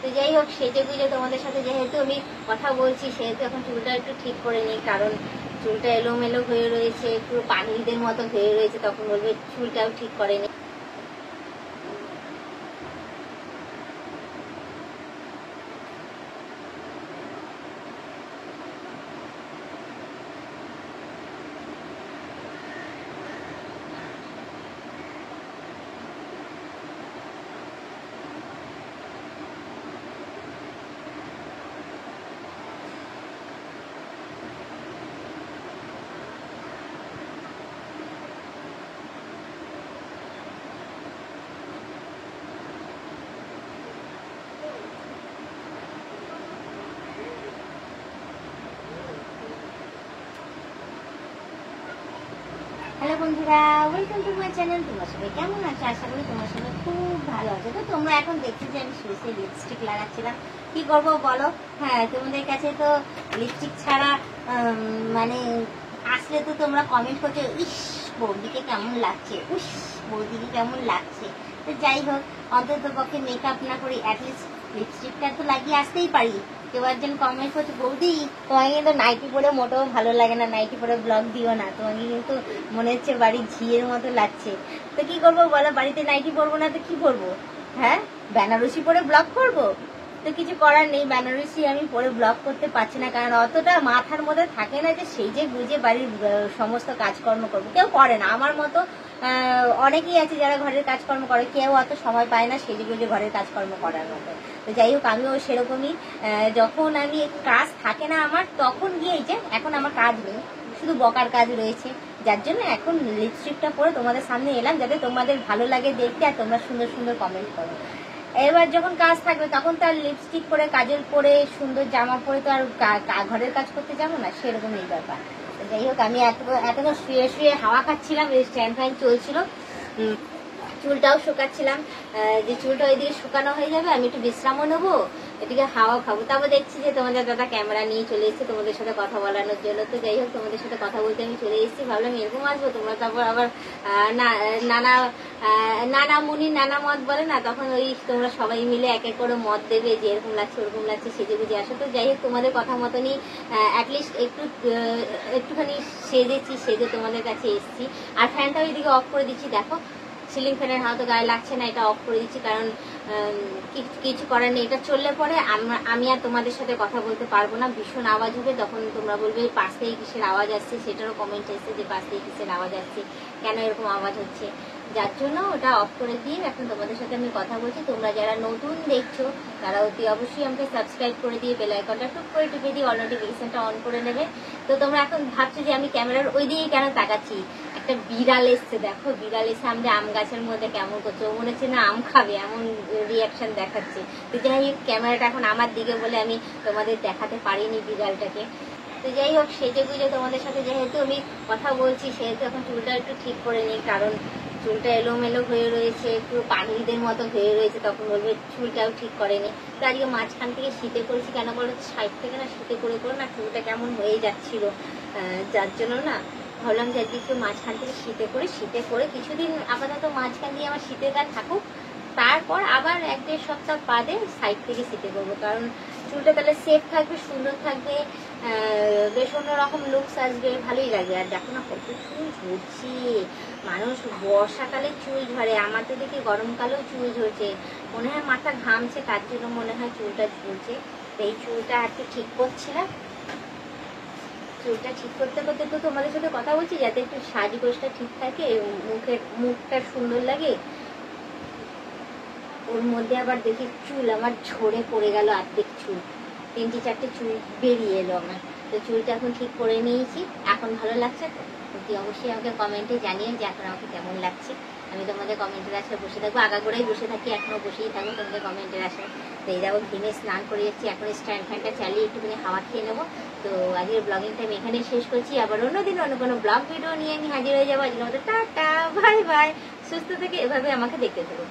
তো যাই হোক, সেজে গুজে তোমাদের সাথে যেহেতু আমি কথা বলছি, সেহেতু এখন চুলটা একটু ঠিক করে নিই, কারণ চুলটা এলোমেলো হয়ে রয়েছে, পুরো পাগলিদের মতো হয়ে রয়েছে, তখন বলবে চুলটাও ঠিক করেনি। হ্যালো বন্ধুরা, ওয়েলকাম টু মাই চ্যানেল। তোমার সবাই কেমন আছে? আশা করি তোমার সবাই খুব ভালো আছে। তো তোমরা এখন দেখছি যে আমি শুরুতে লিপস্টিক লাগাচ্ছিলাম, কি করবো বলো? হ্যাঁ, তোমাদের কাছে তো লিপস্টিক ছাড়া মানে আসলে তো তোমরা কমেন্ট করছো, ইস বৌদিকে কেমন লাগছে, উস বৌদিকে কেমন লাগছে। তো যাই হোক, অন্তত পক্ষে মেকআপ না করি অ্যাটলিস্ট লিপস্টিকটা তো লাগিয়ে আসতেই পারি। কেউ একজন কমেন্ট করছে, বৌদি তোমাকে কিন্তু নাইটি পরে মোটেও ভালো লাগে না, নাইটি পরে ব্লগ দিও না, তোমাকে কিন্তু মনে হচ্ছে বাড়ির ঝিয়ের মতো লাগছে। তো কি করবো বলো, বাড়িতে নাইটি পরবো না তো কি করবো? হ্যাঁ, বেনারসি পরে ব্লগ করবো? তো কিছু করার নেই, বেনারসি আমি পরে ব্লগ করতে পারছি না, কারণ অতটা মাথার মধ্যে থাকে না যে সেই যে গুজে বাড়ির সমস্ত কাজকর্ম করবো। কেউ করে না আমার মতো, অনেকেই আছে যারা ঘরের কাজকর্ম করে, কেউ অত সময় পায় না সেজে গুজে ঘরের কাজকর্ম করার মতো। তো যাই হোক, আমিও সেরকমই, যখন আমি কাজ থাকে না আমার, তখন গিয়ে যে এখন আমার কাজ নেই, শুধু বকার কাজ রয়েছে, যার জন্য এখন লিপস্টিকটা পরে তোমাদের সামনে এলাম, যাতে তোমাদের ভালো লাগে দেখতে আর তোমরা সুন্দর সুন্দর কমেন্ট করো। এবার যখন কাজ থাকবে তখন তো আর লিপস্টিক পরে, কাজল পরে, সুন্দর জামা পরে তো আর ঘরের কাজ করতে যাবো না, সেরকম এই ব্যাপার। যাই হোক, আমি এতক্ষণ শুয়ে শুয়ে হাওয়া খাচ্ছিলাম, এই স্ট্যান্ড ফ্যান চলছিল, চুলটাও শুকাচ্ছিলাম, যে চুলটা ওইদিকে শুকানো হয়ে যাবে, আমি একটু বিশ্রামও নেবো, এদিকে হাওয়া খাবো। তারপর দেখছি যে তোমাদের দাদা ক্যামেরা নিয়ে চলে এসেছে তোমাদের সাথে কথা বলানোর জন্য। তো যাই হোক, তোমাদের সাথে কথা বলতে আমি চলে এসেছি, ভাবলাম এরকম আসবো, তোমরা তারপর আবার নানা মুনি নানা মত বলে না, তখন ওই তোমরা সবাই মিলে এক এক করে মত দেবে যে এরকম লাগছে ওরকম লাগছে, সেজে বুঝে আসো। তো যাই হোক, তোমাদের কথা মতনই অ্যাটলিস্ট একটুখানি সেজেছি, সেজে তোমাদের কাছে এসেছি। আর ফ্যানটা ওইদিকে অফ করে দিচ্ছি, দেখো সিলিং ফ্যানের হাওয়া তো গায়ে লাগছে না, এটা অফ করে দিচ্ছি, কারণ কিছু করার নেই, এটা চললে পরে আমি আর তোমাদের সাথে কথা বলতে পারবো না, ভীষণ আওয়াজ হবে, তখন তোমরা বলবে পাশ থেকে কিসের আওয়াজ আসছে, সেটারও কমেন্ট এসছে যে পাশ থেকে কিসের আওয়াজ আসছে, কেন এরকম আওয়াজ হচ্ছে, যার জন্য ওটা অফ করে দিয়ে এখন তোমাদের সাথে আমি কথা বলছি। তোমরা যারা নতুন দেখছো তারা অতি অবশ্যই আমাকে সাবস্ক্রাইব করে দিয়ে বেল আইকনটা টুক করে টিপে দিয়ে অল নোটিফিকেশনটা অন করে নেবে। তো তোমরা এখন ভাবছো যে আমি ক্যামেরার ওই দিকে কেন তাকাচ্ছি, একটা বিড়াল এসছে, দেখো বিড়াল এসে আমাদের আম গাছের মধ্যে কেমন করছে, ও মনে হচ্ছে না আম খাবে, এমন রিয়াকশন দেখাচ্ছে। তো যাই হোক, ক্যামেরাটা এখন আমার দিকে বলে আমি তোমাদের দেখাতে পারিনি বিড়ালটাকে। তো যাই হোক, সেজে গুজে তোমাদের সাথে যেহেতু আমি কথা বলছি, সেহেতু এখন চুলটা একটু ঠিক করে নিই, কারণ চুলটা এলোমেলো হয়ে রয়েছে, পুরো পাগলিদের মতো হয়ে রয়েছে, তখন বলবে চুলটাও ঠিক করেনি। তো আজকে মাঝখান থেকে শীতে করেছি, কেন বলো, সাইড থেকে না শীতে করে করে না চুলটা কেমন হয়ে যাচ্ছিল, যার জন্য না ভাবলাম যে আজকে একটু মাঝখান থেকে শীতে করে কিছুদিন আপাতত মাঝখান দিয়ে আমার শীতের গান থাকুক, তারপর আবার 1-1.5 সপ্তাহ বাদে সাইড থেকে শীতে করবো, কারণ চুলটা তাহলে সেফ থাকবে, সুন্দর থাকবে, বেশ অন্যরকম লুকস আসবে, ভালোই লাগবে। আর দেখো না কত চুল ঝরছে, মানুষ বর্ষাকালে চুল ঝরে, আমার তো দেখি গরমকালেও চুল ঝরছে, মনে হয় মাথা ঘামছে, তার জন্য মনে হয় চুলটা ঝরছে। এই চুলটা আর কি ঠিক করছিলাম, চুলটা ঠিক করতে করতে তো তোমাদের সাথে কথা বলছি, যাতে একটু সাজগোজটা ঠিক থাকে, মুখটা সুন্দর লাগে। ওর মধ্যে আবার দেখি চুল আমার ঝরে পড়ে গেল, অর্ধেক চুল, 3-4টে চুল বেরিয়ে এলো আমার। তো চুলটা এখন ঠিক করে নিয়েছি, এখন ভালো লাগছে তো? অতি অবশ্যই আমাকে কমেন্টে জানিয়ে যে এখন আমাকে কেমন লাগছে। আমি তোমাদের কমেন্টের আশায় বসে থাকবো, আগাগোড়াই বসে থাকি, এখনো বসেই থাকবো তোমাদের কমেন্টের আশায়। তো এই দেখো, দিনে স্নান করে যাচ্ছি, এখন স্ট্যান্ড ফ্যানটা চালিয়ে একটুখানি হাওয়া খেয়ে নেবো। তো আজকের ব্লগিংটা আমি এখানেই শেষ করছি, আবার অন্যদিন অন্য কোনো ব্লগ ভিডিও নিয়ে আমি হাজির হয়ে যাবো। আজকের মতো টাটা, বাই বাই, সুস্থ থেকে এভাবে আমাকে দেখতে থাকো।